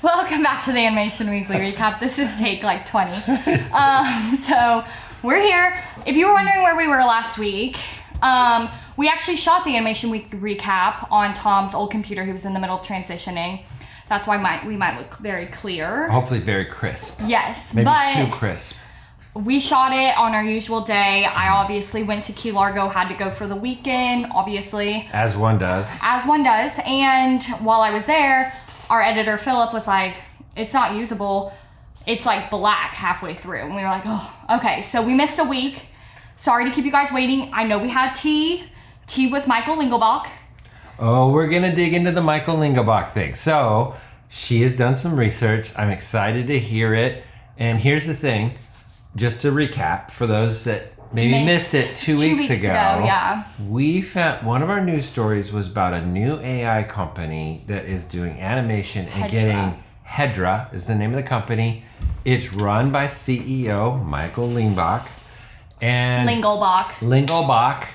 Welcome back to the Animation Weekly Recap. This is take like 20. So we're here. If you were wondering where we were last week, we actually shot the Animation Week recap on Tom's old computer. He was in the middle of transitioning. That's why we might look very clear. Hopefully very crisp. Yes, maybe but too crisp. We shot it on our usual day. I obviously went to Key Largo, had to go for the weekend, obviously. As one does. As one does. And while I was there, our editor, Philip, was like, it's not usable. It's like black halfway through. And we were like, oh, okay. So we missed a week. Sorry to keep you guys waiting. I know we had tea. Tea was Michael Lingelbach. Oh, we're going to dig into the Michael Lingelbach thing. So she has done some research. I'm excited to hear it. And here's the thing. Just to recap, for those that maybe missed it two weeks ago, yeah. We found one of our news stories was about a new AI company that is doing animation and getting Hedra is the name of the company. It's run by CEO Michael Lingelbach and Lingelbach.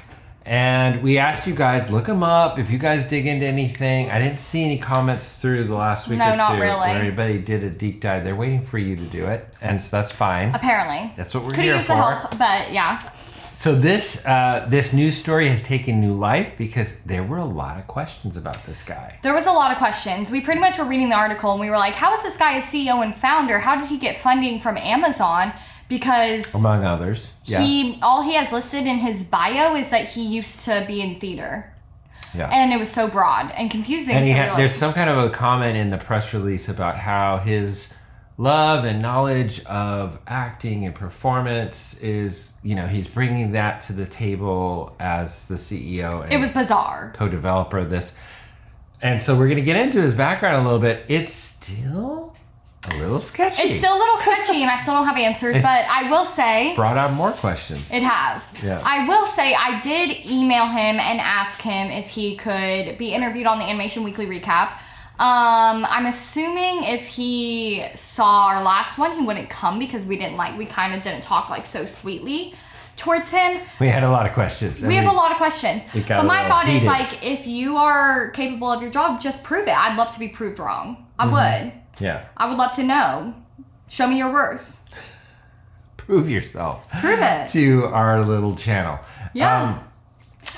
And we asked you guys, look him up. If you guys dig into anything, I didn't see any comments through the last week or two. No, not really. Where anybody did a deep dive. They're waiting for you to do it, and so that's fine. Apparently. That's what we're Could here use for. the help, but yeah. So this news story has taken new life because there were a lot of questions about this guy. There was a lot of questions. We pretty much were reading the article, and we were like, how is this guy a CEO and founder? How did he get funding from Amazon? Because among others, all he has listed in his bio is that he used to be in theater. Yeah. And it was so broad and confusing. And there's some kind of a comment in the press release about how his love and knowledge of acting and performance is, he's bringing that to the table as the CEO. And it was bizarre. Co-developer of this. And so we're going to get into his background a little bit. It's still a little sketchy. It's still a little sketchy, and I still don't have answers, but I will say... Brought out more questions. It has. Yeah. I will say I did email him and ask him if he could be interviewed on the Animation Weekly Recap. I'm assuming if he saw our last one, he wouldn't come because we kind of didn't talk so sweetly towards him. We had a lot of questions. We have a lot of questions. But my thought is, if you are capable of your job, just prove it. I'd love to be proved wrong. I would. Yeah. I would love to know. Show me your worth. Prove yourself. Prove it. To our little channel. Yeah.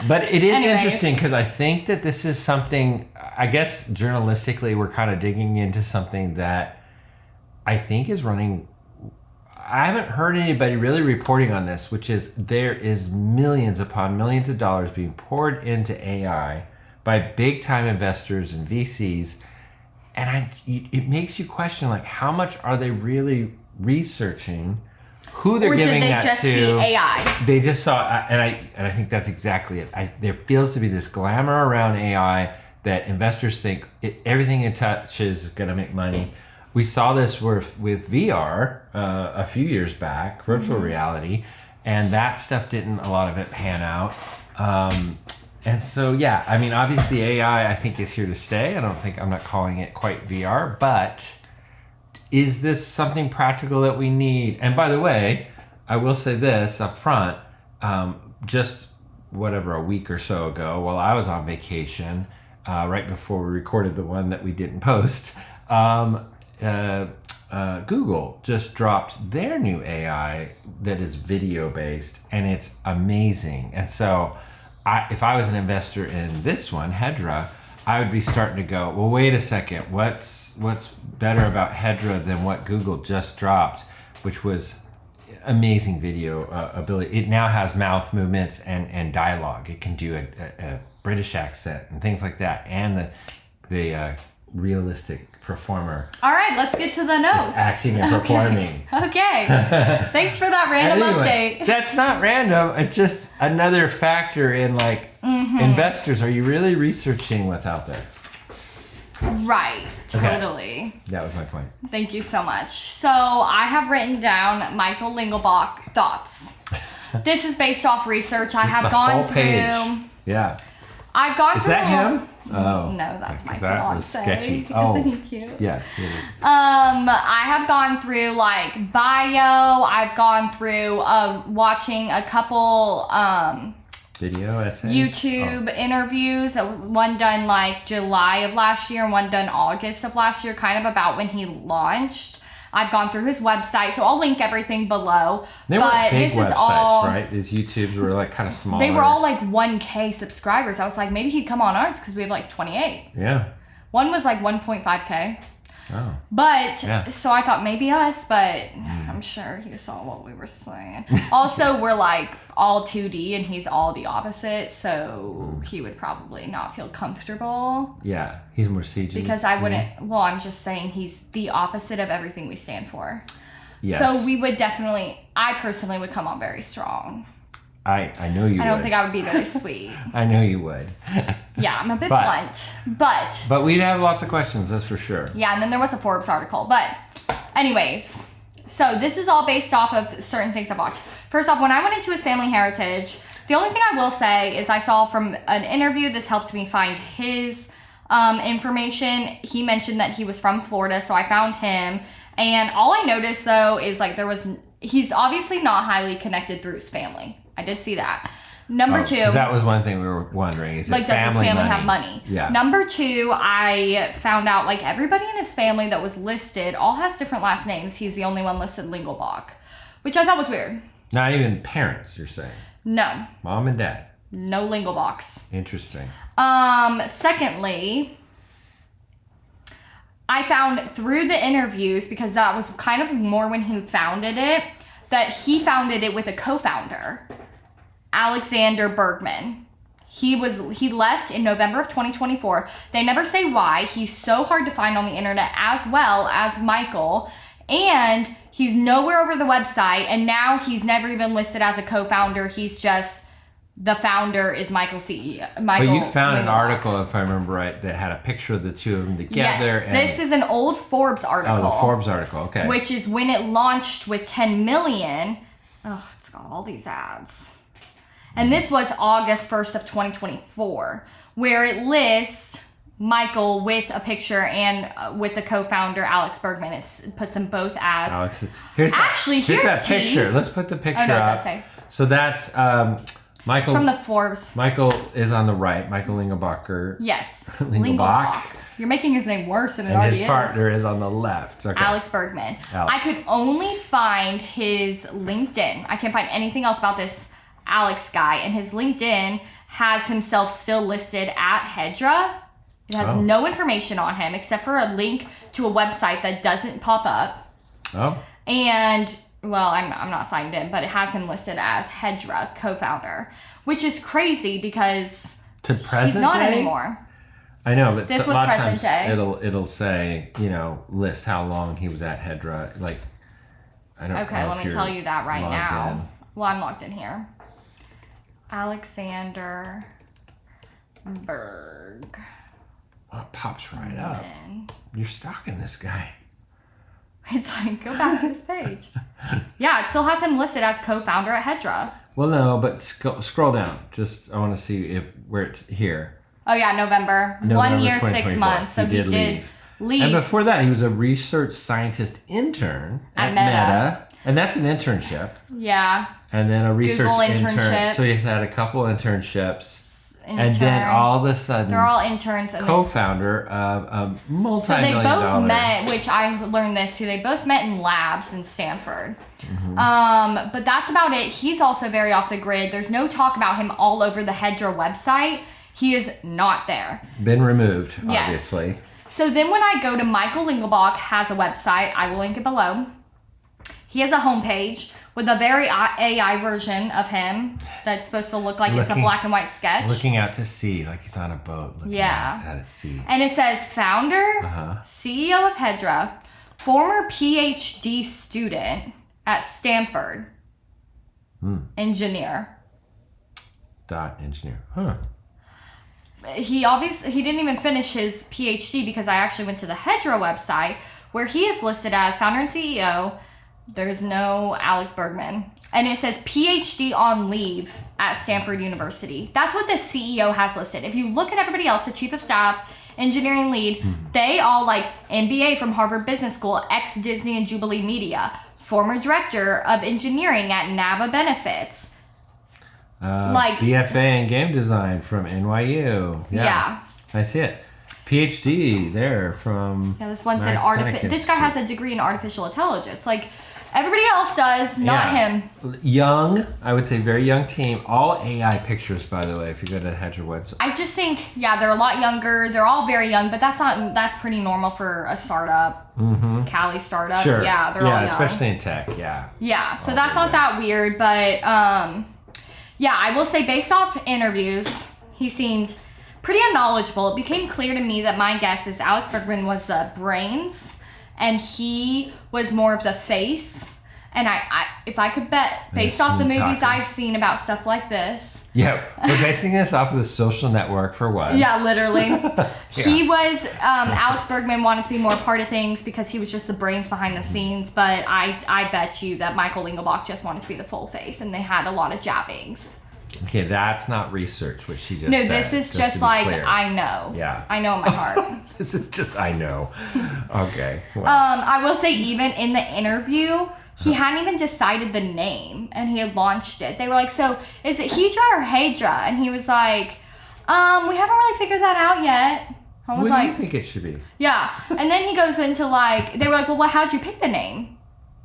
But it is interesting because I think that this is something, I guess journalistically, we're kind of digging into something that I think is running. I haven't heard anybody really reporting on this, which is there is millions upon millions of dollars being poured into AI by big time investors and VCs. And it makes you question, how much are they really researching who they're giving that to? Or did they just see AI? They just saw, and I think that's exactly it. There feels to be this glamour around AI that investors think everything it touches is going to make money. We saw this with VR a few years back, virtual reality, and that stuff a lot of it pan out. And so, obviously AI, I think, is here to stay. I'm not calling it quite VR, but is this something practical that we need? And by the way, I will say this up front, just a week or so ago, while I was on vacation, right before we recorded the one that we didn't post, Google just dropped their new AI that is video based, and it's amazing. And so if I was an investor in this one, Hedra, I would be starting to go, well, wait a second. What's better about Hedra than what Google just dropped, which was amazing video ability. It now has mouth movements and dialogue. It can do a British accent and things like that, and the realistic performer. All right, let's get to the notes. Acting and performing. Okay. Thanks for that random update. That's not random. It's just another factor in investors. Are you really researching what's out there? Right. Totally. Okay. That was my point. Thing you so much. So I have written down Michael Lingelbach thoughts. This is based off research. I have gone through. Yeah. I've gone through. Is that him? Oh. No, that's my that was sketchy. Isn't he cute? Yes, it is. I have gone through bio. I've gone through watching a couple Video essays? YouTube interviews. One done like July of last year and one done August of last year, kind of about when he launched. I've gone through his website, so I'll link everything below. They but were big this websites, is all, right? These YouTubes were like kind of small. They were all like 1K subscribers. I was like, maybe he'd come on ours because we have like 28. Yeah. One was like 1.5K. Oh. But, yeah. So I thought maybe us, but I'm sure he saw what we were saying. Also, we're like all 2D and he's all the opposite, so he would probably not feel comfortable. Yeah, he's more CG. Because I wouldn't, well, I'm just saying he's the opposite of everything we stand for. Yes. So we would definitely, I personally would come on very strong. I know you would. I don't think I would be very sweet. I know you would. Yeah, I'm a bit blunt. But we'd have lots of questions, that's for sure. Yeah, and then there was a Forbes article. But anyways, so this is all based off of certain things I've watched. First off, when I went into his family heritage, the only thing I will say is I saw from an interview, this helped me find his information. He mentioned that he was from Florida, so I found him. And all I noticed, though, is like he's obviously not highly connected through his family. I did see that. Number two. That was one thing we were wondering. Is like, does his family have money? Yeah. Number two, I found out like everybody in his family that was listed all has different last names. He's the only one listed Lingelbach, which I thought was weird. Not even parents, you're saying? No. Mom and dad? No Lingelbachs. Interesting. Secondly, I found through the interviews, because that was kind of more when he founded it, that he founded it with a co-founder, Alexander Bergman. He left in November of 2024. They never say why. He's so hard to find on the internet, as well as Michael. And he's nowhere over the website. And now he's never even listed as a co-founder. He's just, the founder is Michael CEO. But you found an article, if I remember right, that had a picture of the two of them together. Yes, this is an old Forbes article. Oh, the Forbes article, okay. Which is when it launched with 10 million. Oh, it's got all these ads. And this was August 1st of 2024, where it lists Michael with a picture and with the co-founder, Alex Bergman. It puts them both as... Alex, here's that picture. Let's put the picture up. So that's... Michael, it's from the Forbes. Michael is on the right. Michael Lingelbacher. Yes. Lingelbach. You're making his name worse than it already is. And his partner is on the left. Okay. Alex Bergman. I could only find his LinkedIn. I can't find anything else about this Alex guy. And his LinkedIn has himself still listed at Hedra. It has no information on him except for a link to a website that doesn't pop up. Oh. And... well, I'm not signed in, but it has him listed as Hedra, co-founder, which is crazy because he's not anymore. I know, but this was a lot present of times day. It'll say, list how long he was at Hedra. Like, I don't. Okay, let me tell you that right now. Well, I'm logged in here. Alexander Berg. Oh, it pops right up. You're stalking this guy. It's like, go back to this page. Yeah, it still has him listed as co-founder at Hedra. Well, no, but scroll down. I want to see where it's here. Oh, yeah, November 1 year, 6 months. So he did leave. And before that, he was a research scientist intern at Meta. And that's an internship. Yeah. And then a research internship. So he's had a couple internships. And then all of a sudden, they're all interns. And co-founder of a multi-million dollar. So they both met, which I learned this too. They both met in labs in Stanford. Mm-hmm. But that's about it. He's also very off the grid. There's no talk about him all over the Hedra website. He is not there. Been removed, obviously. Yes. So then when I go to Michael Lingelbach has a website, I will link it below. He has a homepage with a very AI version of him that's supposed to look like it's a black and white sketch. Looking out to sea, like he's on a boat looking out at sea. And it says founder, CEO of Hedra, former PhD student at Stanford, engineer. Engineer. Huh. He didn't even finish his PhD because I actually went to the Hedra website where he is listed as founder and CEO. There's no Alex Bergman. And it says PhD on leave at Stanford University. That's what the CEO has listed. If you look at everybody else, the chief of staff, engineering lead, they all like MBA from Harvard Business School, ex-Disney and Jubilee Media, former director of engineering at Nava Benefits. BFA in game design from NYU. Yeah. I see it. PhD there from. Yeah, this one's in artificial. This guy has a degree in artificial intelligence. Like everybody else does, not him. Young, I would say very young team. All AI pictures, by the way, if you go to Hedger website. I just think, they're a lot younger. They're all very young, but that's pretty normal for a startup. Mm-hmm. Cali startup. Sure. Yeah, they're all young. Yeah, especially in tech, yeah. Yeah, so that's not that weird, but I will say based off interviews, he seemed pretty unknowledgeable. It became clear to me that my guess is Alex Bergman was the brains and he was more of the face. And I if I could bet, based off the movies I've seen about stuff like this. Yeah, we're basing this off of The Social Network for one. Yeah, literally. He was, Alex Bergman wanted to be more part of things because he was just the brains behind the scenes. But I bet you that Michael Lingelbach just wanted to be the full face and they had a lot of jabbings. Okay, that's not research, what she just said. No, this is just like, clear. I know. Yeah. I know in my heart. This is just, I know. Okay. Well. I will say even in the interview, he hadn't even decided the name and he had launched it. They were like, so is it Hydra or Hadra? And he was like, we haven't really figured that out yet. I was what like, do you think it should be? Yeah. And then he goes into like, they were like, well, how'd you pick the name?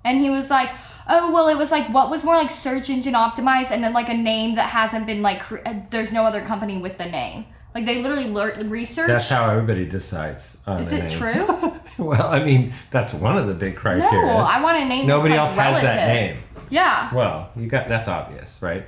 And he was like, oh, well, it was like, what was more like search engine optimized and then like a name that hasn't been like, there's no other company with the name. Like they literally research. That's how everybody decides on Is the it name. True? Well, I mean, that's one of the big criteria. No, I want a name Nobody that's else like has relative. that name. Yeah. Well, that's obvious, right?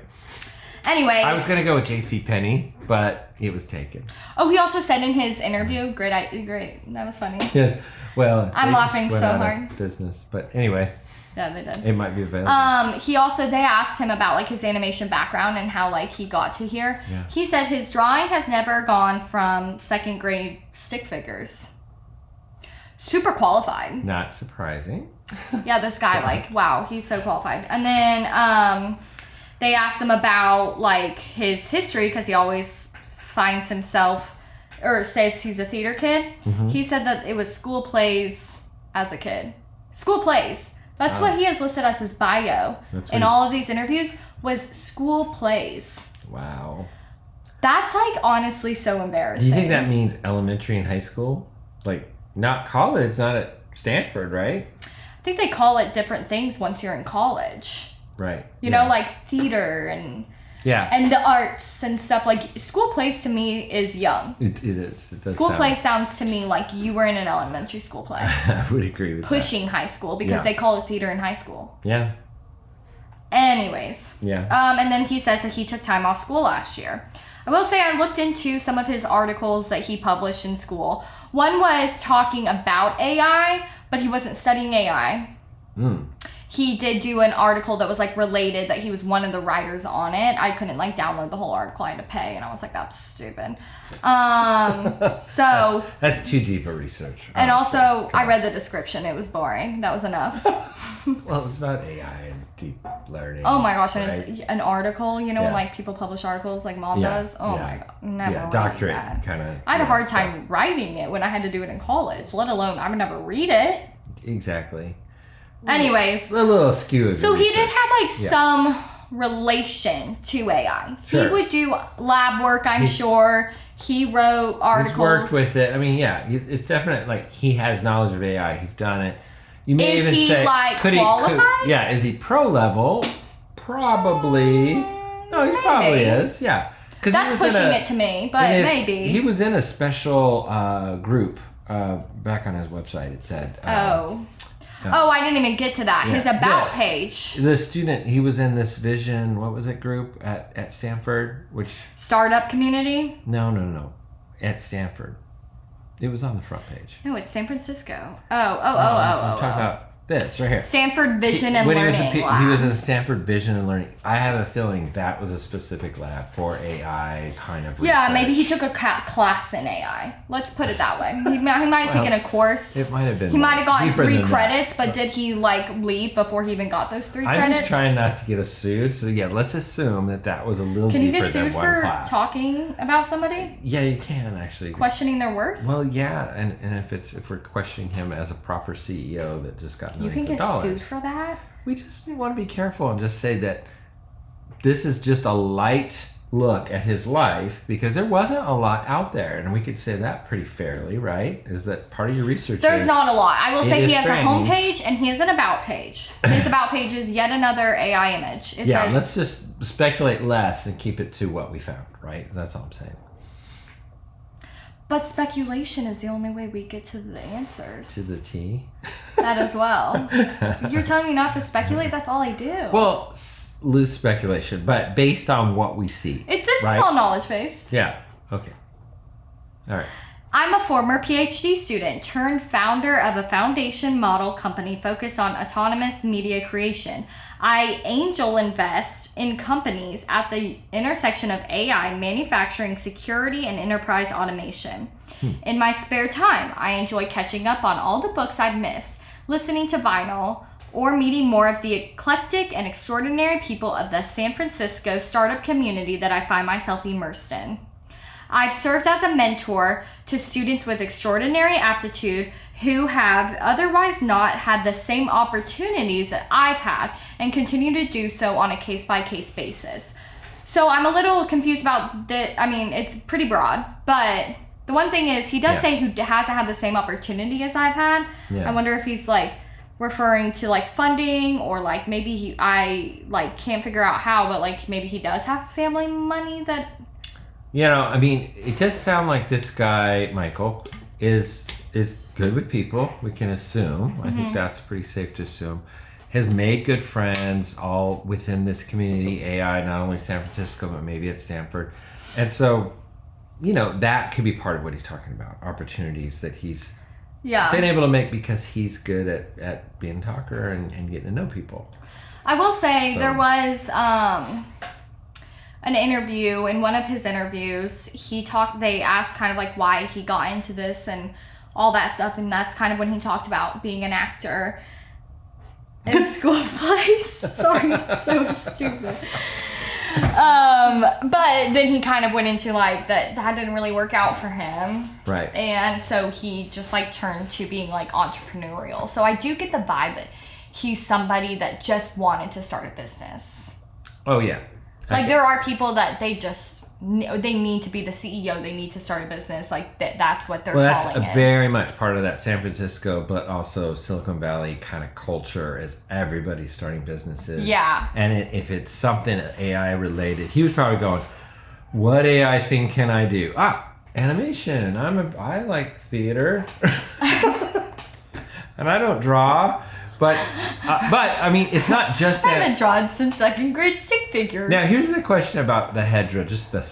Anyways. I was going to go with JCPenney, but it was taken. Oh, he also said in his interview, great. That was funny. Yes. Well, I'm laughing so out hard. Of business, but anyway. Yeah, they did. It might be available. They asked him about like his animation background and how like he got to here. Yeah. He said his drawing has never gone from second grade stick figures. Super qualified. Not surprising. Yeah, this guy, like, wow, he's so qualified. And then they asked him about like his history because he always finds himself or says he's a theater kid. Mm-hmm. He said that it was school plays as a kid. School plays. That's what he has listed as his bio in all of these interviews was school plays. Wow. That's like honestly so embarrassing. Do you think that means elementary and high school? Like not college, not at Stanford, right? I think they call it different things once you're in college. Right. You know, like theater and the arts and stuff. Like school plays to me is young. It is. It does school play sounds to me like you were in an elementary school play. I would agree with Pushing high school because they call it theater in high school. Yeah. Anyways. Yeah. And then he says that he took time off school last year. I will say I looked into some of his articles that he published in school. One was talking about AI, but he wasn't studying AI. He did do an article that was like related that he was one of the writers on it. I couldn't like download the whole article. I had to pay and I was like, that's stupid. So that's too deep a research. And also I read the description. It was boring. That was enough. Well, it's about AI and deep learning. Oh my gosh. And it's an article, you know, when like people publish articles like mom does. Oh my God. Never doctorate kind of. I had a hard time writing it when I had to do it in college, let alone I would never read it. Exactly. Anyways, a little askew. So he did have like some relation to AI. Sure. He would do lab work, I'm sure. He wrote articles. He's worked with it. I mean, yeah, it's definite. Like he has knowledge of AI. He's done it. You may is even he say, like qualified? Is he pro level? Probably. No, he probably is. Yeah. That's pushing it to me, but maybe. He was in a special group back on his website. It said. I didn't even get to that. Yeah, his about page. The student, he was in this Vision, what was it, group at Stanford? Startup community? No. At Stanford. It was on the front page. No, it's San Francisco. I'm talking about this right here. Stanford Vision and Learning Lab. He was in Stanford Vision and Learning. I have a feeling that was a specific lab for AI kind of research. Yeah, maybe he took a class in AI. Let's put it that way. He might have taken a course. It might have been. He might have gotten 3 credits, but did he like leave before he even got those 3 credits? I'm just trying not to get us sued. So yeah, let's assume that was a little deeper than one class. Can you get sued for talking about somebody? Yeah, you can actually. Questioning their worth? Well, yeah, and if we're questioning him as a proper CEO that just got millions of dollars. You can get sued for that? We just want to be careful and just say that this is just a light look at his life, because there wasn't a lot out there, and we could say that pretty fairly, right? Is that part of your research? There's not a lot. I will say he has strange. a homepage and he has an about page. His about page is yet another AI image. It says, let's just speculate less and keep it to what we found, right? That's all I'm saying. But speculation is the only way we get to the answers. To the T. That as well. You're telling me not to speculate? That's all I do. Well, loose speculation, but based on what we see. This right? is all knowledge based. Yeah. Okay. All right. I'm a former PhD student turned founder of a foundation model company focused on autonomous media creation. I angel invest in companies at the intersection of AI, manufacturing, security, and enterprise automation. In my spare time, I enjoy catching up on all the books I've missed, listening to vinyl, or meeting more of the eclectic and extraordinary people of the San Francisco startup community that I find myself immersed in. I've served as a mentor to students with extraordinary aptitude who have otherwise not had the same opportunities that I've had and continue to do so on a case-by-case basis. So I'm a little confused about the, I mean, it's pretty broad, but the one thing is he does say who hasn't had the same opportunity as I've had. Yeah. I wonder if he's like referring to like funding, or like maybe I like can't figure out how, but like maybe he does have family money that... You know, I mean, it does sound like this guy, Michael, is good with people, we can assume. I think that's pretty safe to assume. Has made good friends all within this community, AI, not only San Francisco, but maybe at Stanford. And so, you know, that could be part of what he's talking about. Opportunities that he's been able to make because he's good at being a talker and getting to know people. I will say there was... an interview. In one of his interviews, they asked kind of like why he got into this and all that stuff, and that's kind of when he talked about being an actor in school plays. Sorry, it's so stupid. But then he kind of went into like that didn't really work out for him. Right. And so he just like turned to being like entrepreneurial. So I do get the vibe that he's somebody that just wanted to start a business. Oh yeah. Like, there are people that they need to be the CEO. They need to start a business. Like, that's what their calling is. Well, that's very much part of that San Francisco, but also Silicon Valley kind of culture is everybody's starting businesses. Yeah. And if it's something AI related, he was probably going, what AI thing can I do? Animation. I like theater. And I don't draw. But I mean, it's not just I haven't drawn since second grade stick figures. Now, here's the question about the Hedra, just I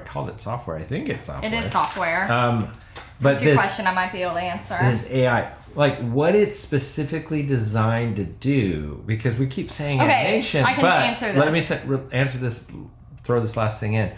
called it software. I think it's software. It is software. But that's your question I might be able to answer. This AI, like what it's specifically designed to do, because we keep saying animation. I can answer this. Let me answer this, throw this last thing in.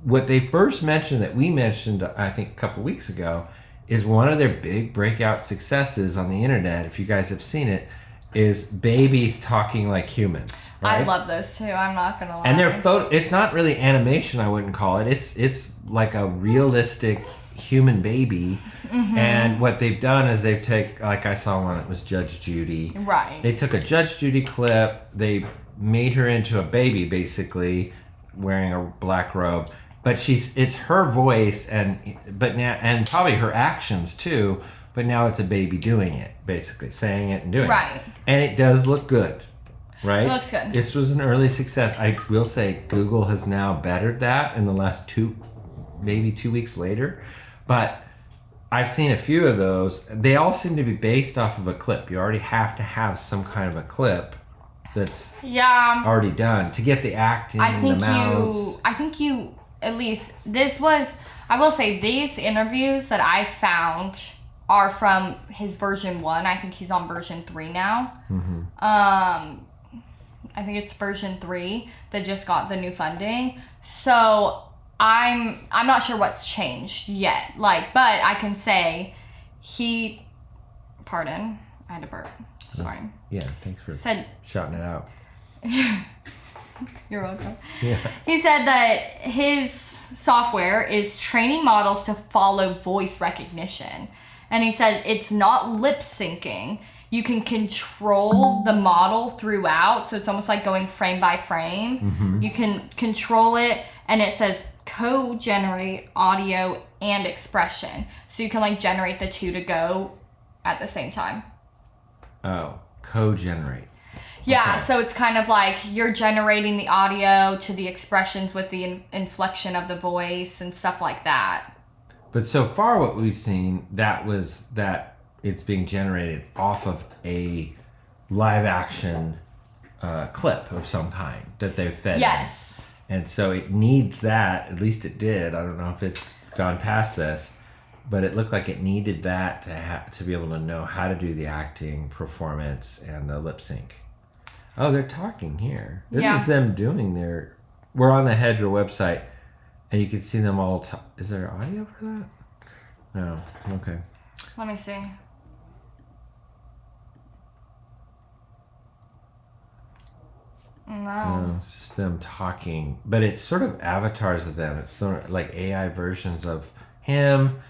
What they first mentioned that we mentioned, I think, a couple weeks ago, is one of their big breakout successes on the internet, if you guys have seen it, is babies talking like humans. Right? I love those too, I'm not gonna lie. And their it's not really animation, I wouldn't call it. It's like a realistic human baby. And what they've done is they've taken, like I saw one that was Judge Judy. Right. They took a Judge Judy clip, they made her into a baby basically, wearing a black robe. But it's her voice and probably her actions too, but now it's a baby doing it, basically saying it and doing it. Right. And it does look good, right? It looks good. This was an early success. I will say Google has now bettered that in the last 2 weeks later. But I've seen a few of those. They all seem to be based off of a clip. You already have to have some kind of a clip that's already done to get the acting, the mouths. I think you at least this was, I will say, these interviews that I found are from his version 1. I think he's on version 3 now. I think it's version 3 that just got the new funding. So I'm not sure what's changed yet. But I can say pardon, I had to burp. Sorry. Yeah, thanks for shouting it out. You're welcome. Yeah. He said that his software is training models to follow voice recognition. And he said it's not lip syncing. you can control the model throughout. So it's almost like going frame by frame. You can control it, and it says co-generate audio and expression. So you can like generate the two to go at the same time. Oh, co-generate. Yeah, Okay. so it's kind of like you're generating the audio to the expressions with the inflection of the voice and stuff like that. But so far what we've seen, that was that it's being generated off of a live action clip of some kind that they've fed in. Yes. And so it needs that, at least it did. I don't know if it's gone past this, but it looked like it needed that to be able to know how to do the acting, performance, and the lip sync. Oh, they're talking here. This is them doing their... We're on the Hedra website, and you can see them all... Is there audio for that? No. Okay. Let me see. No. It's just them talking. But it's sort of avatars of them. It's sort of like AI versions of him,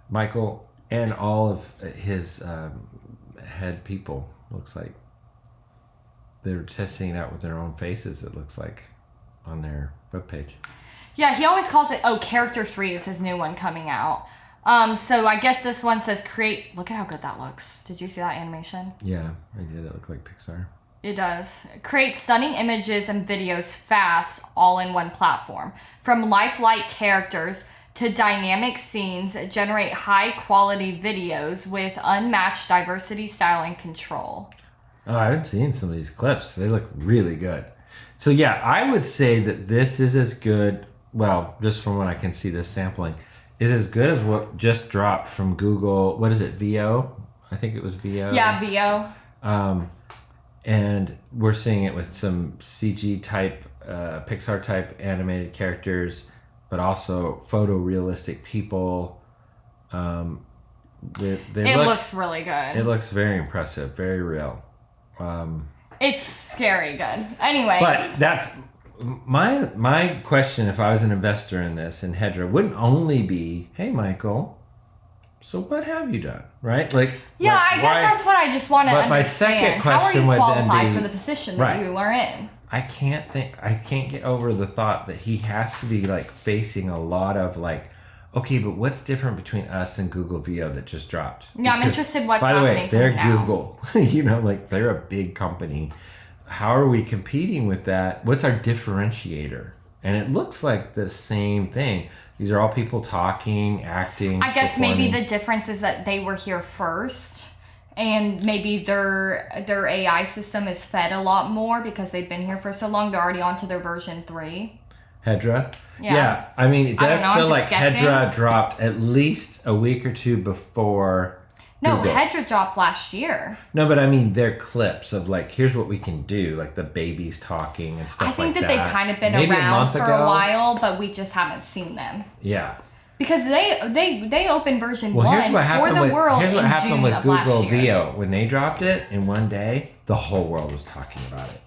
Michael, and all of his head people, looks like. They're testing it out with their own faces, it looks like, on their webpage. Yeah, he always calls it, Character 3 is his new one coming out. So I guess this one says create, look at how good that looks. Did you see that animation? Yeah, I did. It looked like Pixar. It does. Create stunning images and videos fast, all in one platform. From lifelike characters to dynamic scenes, generate high quality videos with unmatched diversity, style, and control. Oh, I haven't seen some of these clips. They look really good. So yeah, I would say that this is as good, well, just from what I can see this sampling, is as good as what just dropped from Google. What is it, VO? I think it was VO. Yeah, VO. And we're seeing it with some CG type, Pixar type animated characters, but also photorealistic people. It looks really good. It looks very impressive, very real. It's scary good. Anyways. But that's my question. If I was an investor in this, in Hedra, wouldn't only be, hey, Michael, so what have you done, right? Like, yeah, like, I guess that's what I just want to but understand. my second How are question you would then qualified be- for the position that Right. you are in? I can't get over the thought that he has to be like facing a lot of like, okay, but what's different between us and Google VO that just dropped? Yeah, I'm interested what's by the way, happening for they're him now. Google. You know, like they're a big company. How are we competing with that? What's our differentiator? And it looks like the same thing. These are all people talking, acting. I guess maybe performing. the difference is that they were here first, and maybe their AI system is fed a lot more because they've been here for so long. They're already on to their version 3. Hedra? Yeah. I mean, it I don't does know, I'm feel just like guessing. Hedra dropped at least a week or two before No, Google. Hedra dropped last year. No, but I mean, they're clips of like, here's what we can do, like the babies talking and stuff I think like that they've kind of been Maybe around month for ago. a while, but we just haven't seen them. Yeah. Because they opened version Well, 1 here's what happened for the with, world here's what in happened June with of Google last year. VO. When they dropped it in one day, the whole world was talking about it.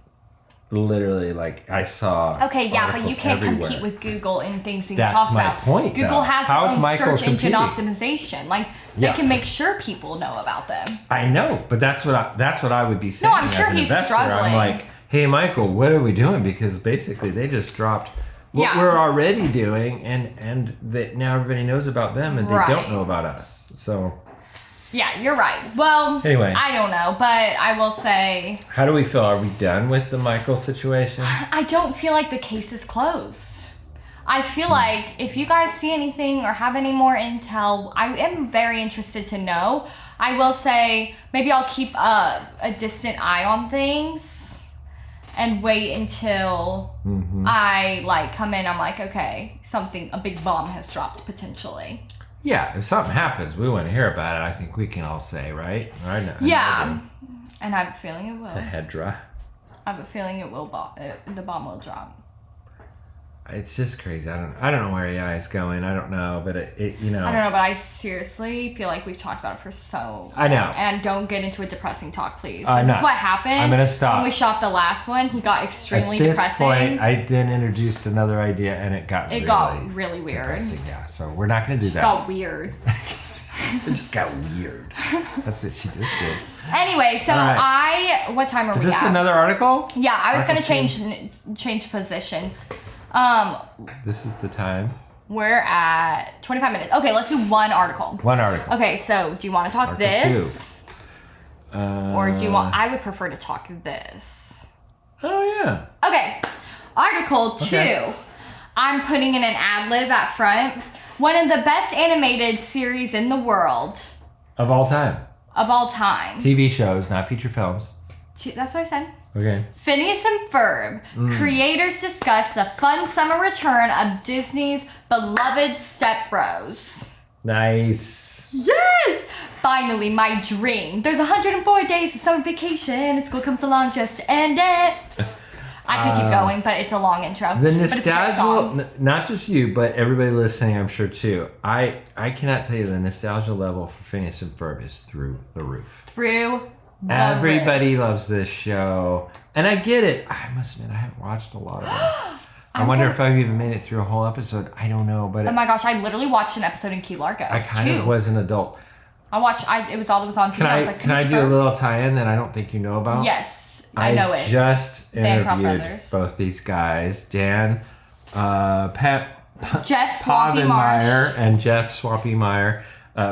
Literally, like I saw. Okay, yeah, but you articles can't everywhere. compete with Google in things being That's talked my about. point, Google though. has How their is own Michael search engine competing? optimization. Like Yeah. they can make sure people know about them. I know, but that's what I would be saying. I'm as sure an he's investor. struggling. I'm like, hey, Michael, what are we doing? Because basically, they just dropped what Yeah. we're already doing, and that now everybody knows about them, and they Right. don't know about us. So, Yeah, you're right. Well, Anyway. I don't know, but I will say how do we feel? Are we done with the Michael situation? I don't feel like the case is closed. I feel like if you guys see anything or have any more intel, I am very interested to know. I will say maybe I'll keep a distant eye on things and wait until I like come in. I'm like, okay, a big bomb has dropped potentially. Yeah, if something happens, we want to hear about it. I think we can all say, right? I know. Yeah, and I have a feeling it will. To Hedra. I have a feeling it will. The bomb will drop. It's just crazy. I don't know where AI is going. I don't know, but it you know. I don't know, but I seriously feel like we've talked about it for so long. I know. And don't get into a depressing talk, please. I'm This not. is what happened. I'm gonna stop. When we shot the last one, he got extremely At this depressing. point, I then introduced another idea, and it got It got really weird. depressing. Yeah, so we're not going to do Just that. got weird. It just got weird. That's what she just did. Anyway, so what time are we at? Is this another article? Yeah, I was going to change positions. This is the time. We're at 25 minutes. Okay, let's do one article. One article. Okay, so do you want to talk Article this? Or do you want, I would prefer to talk this. Oh, yeah. Okay, Article 2. Okay. I'm putting in an ad lib at front. One of the best animated series in the world. Of all time. Of all time. TV shows, not feature films. That's what I said. Okay. Phineas and Ferb. Creators discuss the fun summer return of Disney's beloved Step Bros. Nice. Yes! Finally, my dream. There's 104 days of summer vacation and school comes along just to end it. I could keep going, but it's a long intro. The nostalgia, not just you, but everybody listening, I'm sure too. I cannot tell you the nostalgia level for Phineas and Ferb is through the roof. Everybody loves this show. And I get it. I must admit, I haven't watched a lot of it. I wonder if I've even made it through a whole episode. I don't know. But oh my gosh, I literally watched an episode in Key Largo. I kind of was an adult. It was all that was on TV. Can I do a little tie-in that I don't think you know about? Yes. I know it. I just Bancroft interviewed brothers. both these guys, Dan, Jeff Swampy Marsh, and Jeff Swampy Meyer.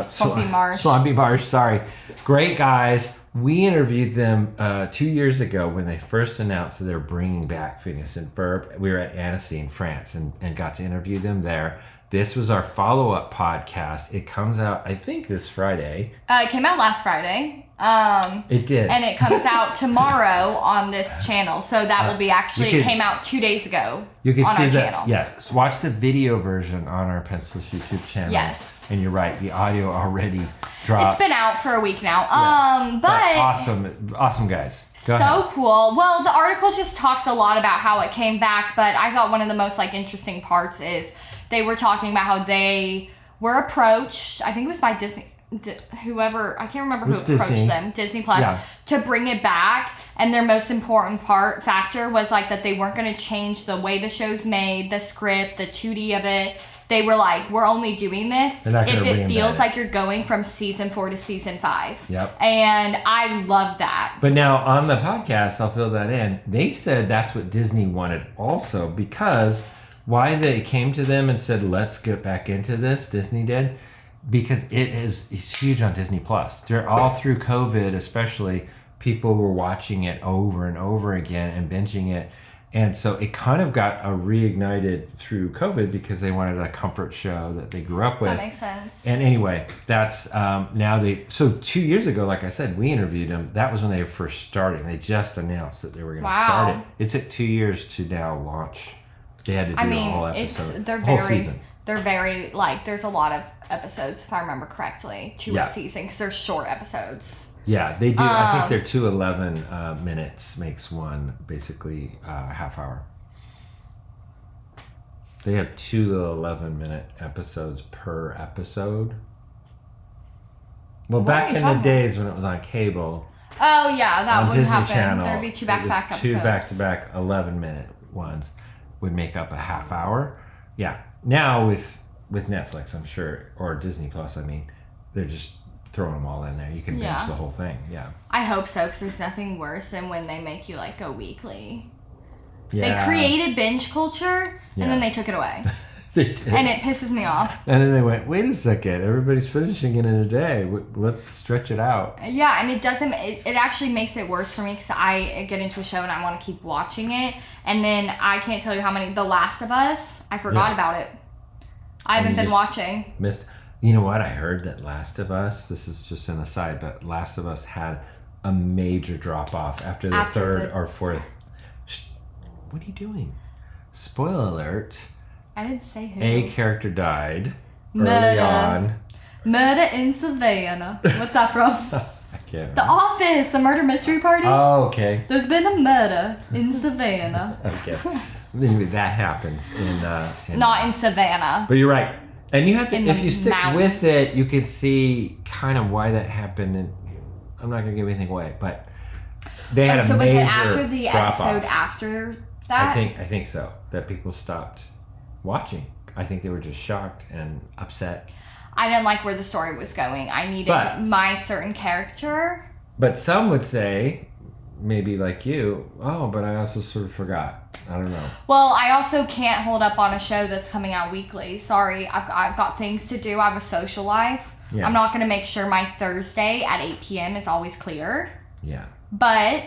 Swampy Marsh. Swampy Marsh, sorry. Great guys. We interviewed them 2 years ago when they first announced that they're bringing back Phineas and Ferb. We were at Ansley in France and got to interview them there. This was our follow-up podcast. It comes out, I think, this Friday. It came out last Friday. It did. And it comes out tomorrow on this channel. So that will be it came out 2 days ago on our channel. Yes. Watch the video version on our Pencilish YouTube channel. Yes. And you're right. The audio already dropped. It's been out for a week now. But awesome guys. Go so ahead. cool. Well, the article just talks a lot about how it came back. But I thought one of the most interesting parts is they were talking about how they were approached. I think it was by Disney. Whoever, I can't remember who approached them, Disney Plus, to bring it back. And their most important factor was that they weren't going to change the way the show's made, the script, the 2D of it. They were we're only doing this if it feels like you're going from season 4 to season 5. Yep. And I love that. But now on the podcast, I'll fill that in. They said that's what Disney wanted also, because why they came to them and said, let's get back into this, Disney did, because it's huge on Disney Plus. They're all through COVID, especially, people were watching it over and over again and binging it. And so it kind of got reignited through COVID because they wanted a comfort show that they grew up with. That makes sense. And anyway, that's so 2 years ago, like I said, we interviewed them. That was when they were first starting. They just announced that they were going to start it. It took 2 years to now launch. They had to do a whole episode, whole season. They're very, there's a lot of episodes, if I remember correctly, to a season, because they're short episodes. Yeah, they do. I think they're 2 11 minutes makes one, basically half hour. They have 2 11-minute episodes per episode. Well, back in the days when it was on cable. Oh, yeah, that would happen. Channel, there'd be 2 back-to-back episodes. 2 back-to-back 11-minute ones would make up a half hour. Yeah. Now with Netflix, I'm sure, or Disney Plus, I mean, they're just throwing them all in there. You can binge the whole thing. Yeah. I hope so, because there's nothing worse than when they make you go weekly. Yeah. They created binge culture, and then they took it away. They did. And it pisses me off. And then they went, wait a second, everybody's finishing it in a day. Let's stretch it out. Yeah, and it actually makes it worse for me, because I get into a show and I want to keep watching it. And then I can't tell you how many, The Last of Us, I forgot about it. I haven't been watching. Missed. You know what? I heard that Last of Us, this is just an aside, but Last of Us had a major drop off after the third or fourth. What are you doing? Spoiler alert. I didn't say who. A character died early on. Murder in Savannah. What's that from? I can't remember. The Office, the murder mystery party. Oh, okay. There's been a murder in Savannah. Okay. Anyway, that happens not in Savannah. But you're right. And you have to, if you stick with it, you can see kind of why that happened. And I'm not going to give anything away, but they had a major So was it after the drop-off. episode after that? I think so. That people stopped watching. I think they were just shocked and upset. I didn't like where the story was going. I needed my certain character. But some would say, maybe like you, oh, but I also sort of forgot. I don't know. Well, I also can't hold up on a show that's coming out weekly. Sorry, I've got things to do. I have a social life. Yeah. I'm not going to make sure my Thursday at 8 p.m. is always clear. Yeah. But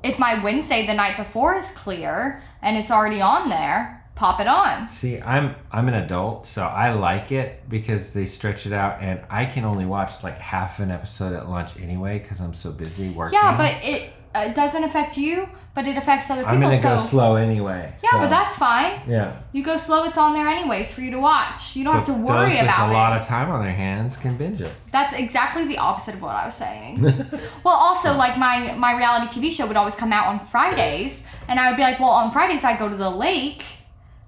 if my Wednesday the night before is clear and it's already on there, pop it on. See, I'm an adult, so I like it because they stretch it out, and I can only watch like half an episode at lunch anyway because I'm so busy working. Yeah, but it doesn't affect you, but it affects other people. I'm gonna go slow anyway. Yeah, so. But that's fine. Yeah. You go slow, it's on there anyways for you to watch. You don't have to worry about it. Those with a lot of time on their hands can binge it. That's exactly the opposite of what I was saying. Well, also, like my reality TV show would always come out on Fridays, and I would be like, well, on Fridays I go to the lake.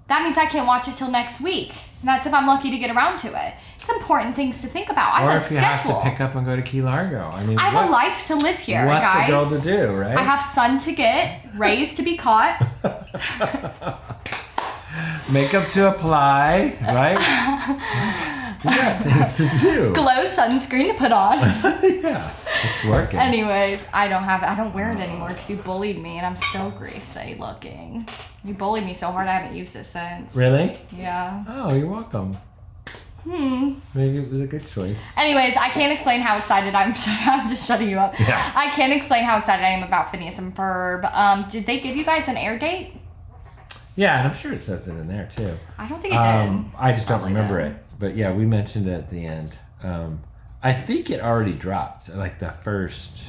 That means I can't watch it till next week. And that's if I'm lucky to get around to it. It's important things to think about. I have a schedule. Or if you have to pick up and go to Key Largo. I mean, I have a life to live here, guys. What's a girl to do, right? I have sun to get, rays to be caught. Makeup to apply, right? You got things to do. Glow sunscreen to put on. Yeah, it's working. Anyways, I don't wear it anymore because you bullied me and I'm still greasy looking. You bullied me so hard I haven't used it since. Really? Yeah. Oh, you're welcome. Maybe it was a good choice. Anyways, I can't explain how excited I'm just shutting you up. Yeah. I can't explain how excited I am about Phineas and Ferb. Did they give you guys an air date? Yeah, and I'm sure it says it in there too. I don't think it did. I just don't remember it. But yeah, we mentioned it at the end. I think it already dropped, like the first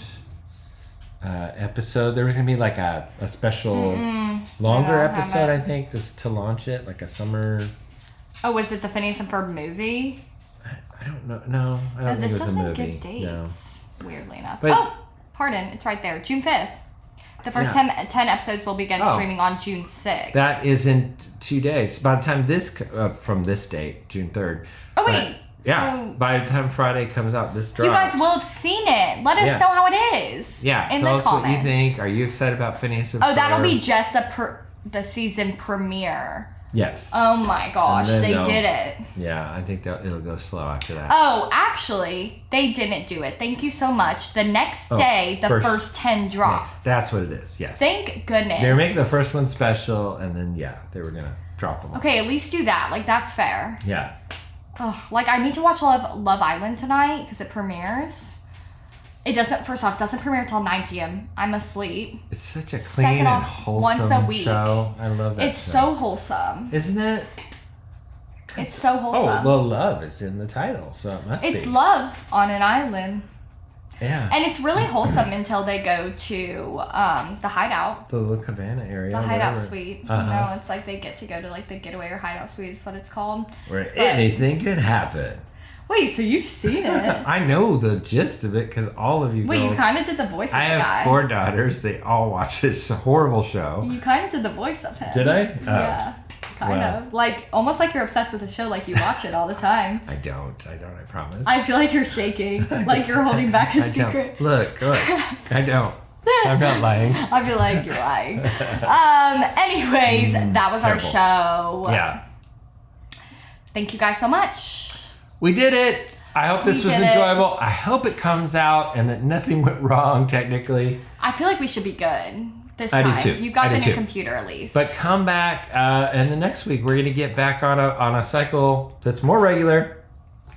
episode. There was going to be like a special longer episode, I think, just to launch it, like a summer. Oh, was it the Phineas and Ferb movie? I don't know. No, I don't think it was a movie. This doesn't give dates, weirdly enough. But, pardon. It's right there. June 5th. The first 10 episodes will begin streaming on June 6th. That is in 2 days. By the time this, from this date, June 3rd. Oh, wait. Yeah. By the time Friday comes out, this drops. You guys will have seen it. Let us know how it is. Yeah. In tell the us comments. What you think. Are you excited about Phineas and Ferb? Oh, that'll be just the season premiere. Yes. Oh my gosh, they did it. Yeah, I think it'll go slow after that. Oh, actually, they didn't do it. Thank you so much. The next day, the first 10 dropped. That's what it is, yes. Thank goodness. They were making the first one special, and then, they were going to drop them. Okay, at least do that. Like, that's fair. Yeah. Oh, like, I need to watch Love Island tonight, because it premieres. It doesn't premiere until 9 p.m. I'm asleep. It's such a clean and wholesome once a week. show. I love that It's so wholesome. Isn't it? It's so wholesome. Oh, well, love is in the title, so it must be. It's love on an island. Yeah. And it's really wholesome until they go to the hideout. The little cabana area. The hideout suite. No, it's like they get to go to like the getaway or hideout suite is what it's called. Where anything can happen. Wait, so you've seen it? I know the gist of it because all of you Wait, girls, you kind of did the voice of the guy. I have 4 daughters. They all watch this horrible show. You kind of did the voice of him. Did I? Yeah. Kind of. Like, almost like you're obsessed with the show, like you watch it all the time. I don't, I promise. I feel like you're shaking, like you're holding back a secret. Look, I don't. I'm not lying. I feel like you're lying. Anyways, that was our show. Yeah. Thank you guys so much. We did it. I hope this was enjoyable. I hope it comes out and that nothing went wrong technically. I feel like we should be good this time. I do too. You got the new computer at least. But come back and the next week we're going to get back on a cycle that's more regular.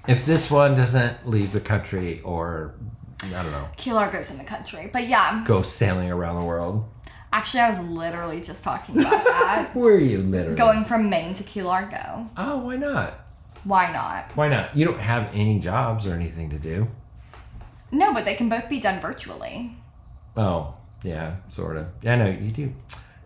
If this one doesn't leave the country or, I don't know. Key Largo's in the country. But yeah. Go sailing around the world. Actually, I was literally just talking about that. Were you literally? Going from Maine to Key Largo. Oh, why not? Why not? Why not? You don't have any jobs or anything to do. No, but they can both be done virtually. Oh, yeah, sort of. Yeah, no, you do.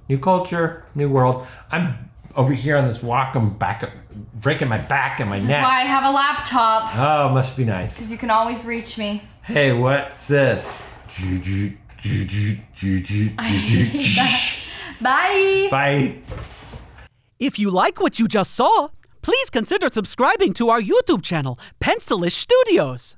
New culture, new world. I'm over here on this walk. I'm back, breaking my back and my neck. That's why I have a laptop. Oh, must be nice. Because you can always reach me. Hey, what's this? I hate that. Bye. Bye. If you like what you just saw, please consider subscribing to our YouTube channel, Pencilish Studios.